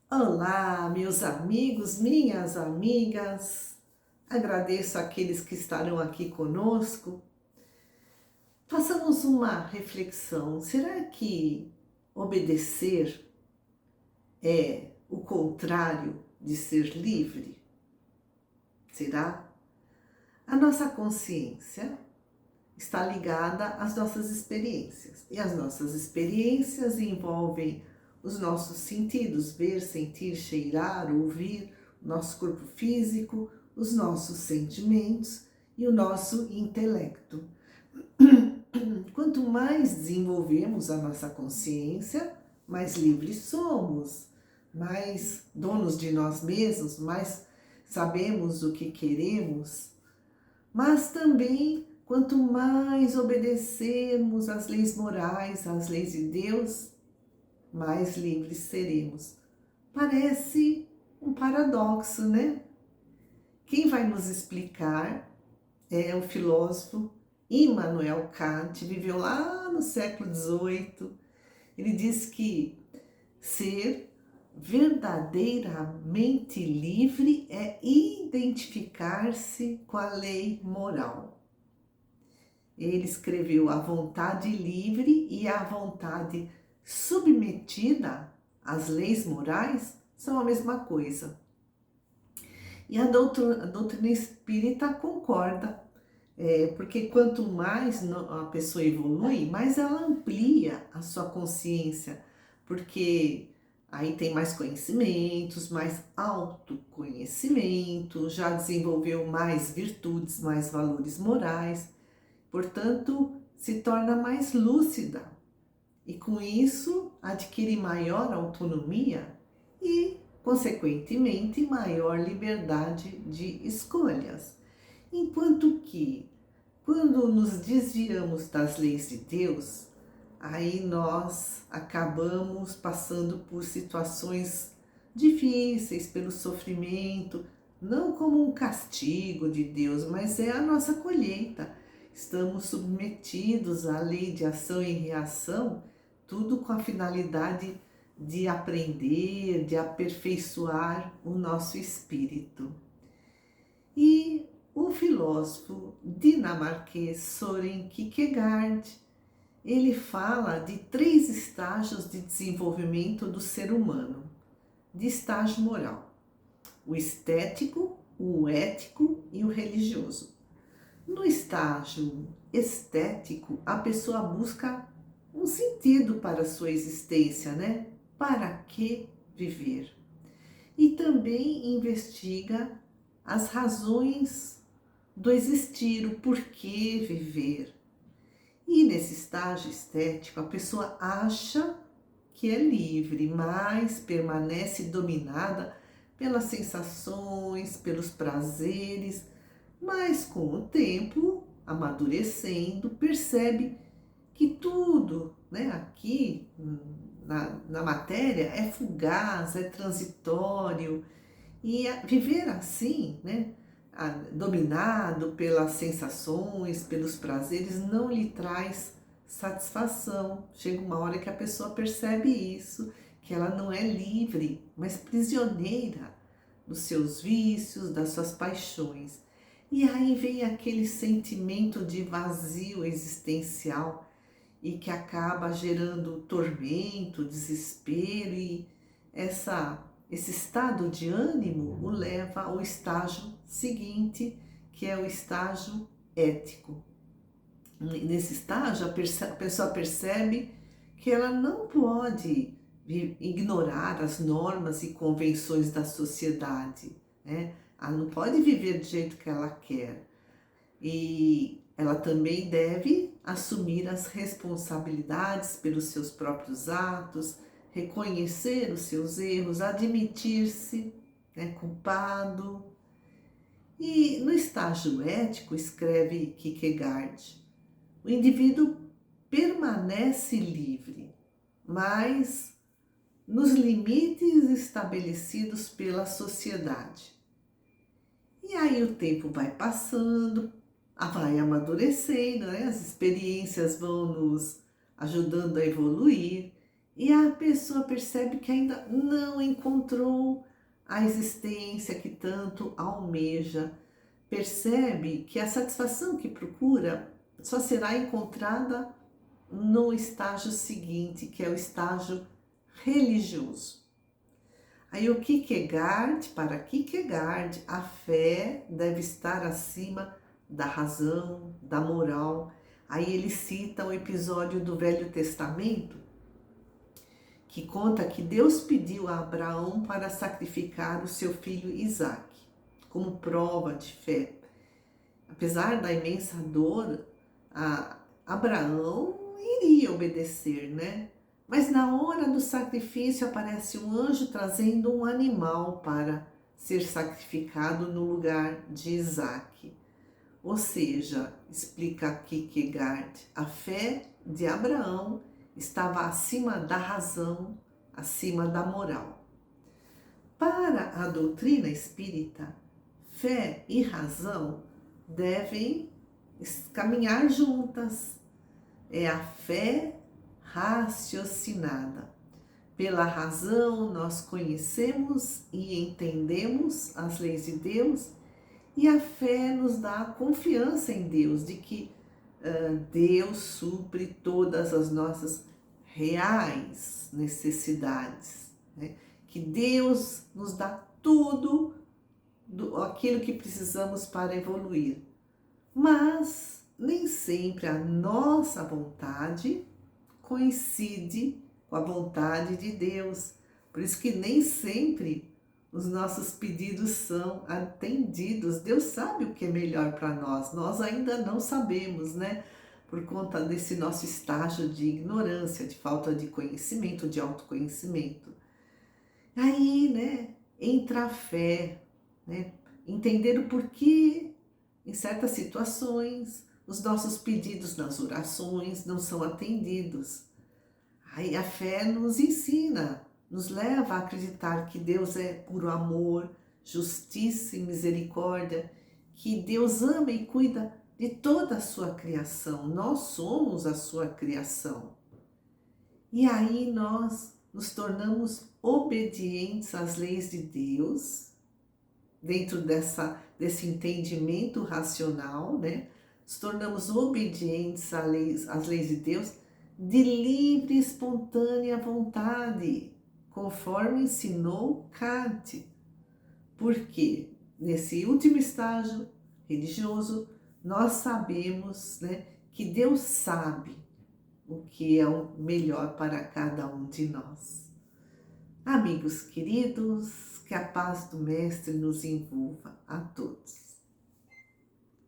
Olá, meus amigos, minhas amigas. Agradeço aqueles que estarão aqui conosco. Façamos uma reflexão. Será que obedecer é o contrário de ser livre? Será? A nossa consciência está ligada às nossas experiências. E as nossas experiências envolvem os nossos sentidos: ver, sentir, cheirar, ouvir, o nosso corpo físico, os nossos sentimentos e o nosso intelecto. Quanto mais desenvolvemos a nossa consciência, mais livres somos, mais donos de nós mesmos, mais sabemos o que queremos, mas também quanto mais obedecermos às leis morais, às leis de Deus, mais livres seremos. Parece um paradoxo, né? Quem vai nos explicar é o filósofo Immanuel Kant, viveu lá no século XVIII. Ele diz que ser verdadeiramente livre é identificar-se com a lei moral. Ele escreveu: a vontade livre e a vontade submetida às leis morais são a mesma coisa. E a doutrina espírita concorda, porque quanto mais a pessoa evolui, mais ela amplia a sua consciência, porque aí tem mais conhecimentos, mais autoconhecimento, já desenvolveu mais virtudes, mais valores morais, portanto, se torna mais lúcida e, com isso, adquire maior autonomia e, consequentemente, maior liberdade de escolhas. Enquanto que, quando nos desviamos das leis de Deus, aí nós acabamos passando por situações difíceis, pelo sofrimento, não como um castigo de Deus, mas é a nossa colheita. Estamos submetidos à lei de ação e reação, tudo com a finalidade de aprender, de aperfeiçoar o nosso espírito. E o filósofo dinamarquês Søren Kierkegaard, ele fala de 3 estágios de desenvolvimento do ser humano, de estágio moral: o estético, o ético e o religioso. No estágio estético, a pessoa busca um sentido para a sua existência, né? Para que viver? E também investiga as razões do existir, o porquê viver. E nesse estágio estético, a pessoa acha que é livre, mas permanece dominada pelas sensações, pelos prazeres, mas com o tempo, amadurecendo, percebe que tudo, né, aqui na matéria é fugaz, é transitório, e viver assim, né, dominado pelas sensações, pelos prazeres, não lhe traz satisfação. Chega uma hora que a pessoa percebe isso, que ela não é livre, mas prisioneira dos seus vícios, das suas paixões. E aí vem aquele sentimento de vazio existencial e que acaba gerando tormento, desespero, e esse estado de ânimo o leva ao estágio seguinte, que é o estágio ético. Nesse estágio, a pessoa percebe que ela não pode ignorar as normas e convenções da sociedade, né? Ela não pode viver do jeito que ela quer. E ela também deve assumir as responsabilidades pelos seus próprios atos, reconhecer os seus erros, admitir-se, né, culpado. E no estágio ético, escreve Kierkegaard, o indivíduo permanece livre, mas nos limites estabelecidos pela sociedade. E aí o tempo vai passando, vai amadurecendo, né? As experiências vão nos ajudando a evoluir, e a pessoa percebe que ainda não encontrou a existência que tanto almeja, percebe que a satisfação que procura só será encontrada no estágio seguinte, que é o estágio religioso. Aí o Kierkegaard, para Kierkegaard, a fé deve estar acima da razão, da moral. Aí ele cita um episódio do Velho Testamento que conta que Deus pediu a Abraão para sacrificar o seu filho Isaque, como prova de fé. Apesar da imensa dor, Abraão iria obedecer, né? Mas na hora do sacrifício aparece um anjo trazendo um animal para ser sacrificado no lugar de Isaque. Ou seja, explica Kierkegaard, a fé de Abraão estava acima da razão, acima da moral. Para a doutrina espírita, fé e razão devem caminhar juntas. É a fé raciocinada. Pela razão, nós conhecemos e entendemos as leis de Deus, e a fé nos dá confiança em Deus, de que Deus supre todas as nossas reais necessidades, né? Que Deus nos dá tudo aquilo que precisamos para evoluir. Mas nem sempre a nossa vontade coincide com a vontade de Deus. Por isso que nem sempre os nossos pedidos são atendidos. Deus sabe o que é melhor para nós. Nós ainda não sabemos, né? Por conta desse nosso estágio de ignorância, de falta de conhecimento, de autoconhecimento. Aí, né, entra a fé, né? Entender o porquê, em certas situações, os nossos pedidos nas orações não são atendidos. Aí a fé nos ensina, nos leva a acreditar que Deus é puro amor, justiça e misericórdia, que Deus ama e cuida de toda a sua criação. Nós somos a sua criação. E aí nós nos tornamos obedientes às leis de Deus, dentro desse entendimento racional, né? Nos tornamos obedientes às leis de Deus de livre e espontânea vontade, conforme ensinou Kant. Porque nesse último estágio religioso, nós sabemos, né, que Deus sabe o que é o melhor para cada um de nós. Amigos queridos, que a paz do Mestre nos envolva a todos.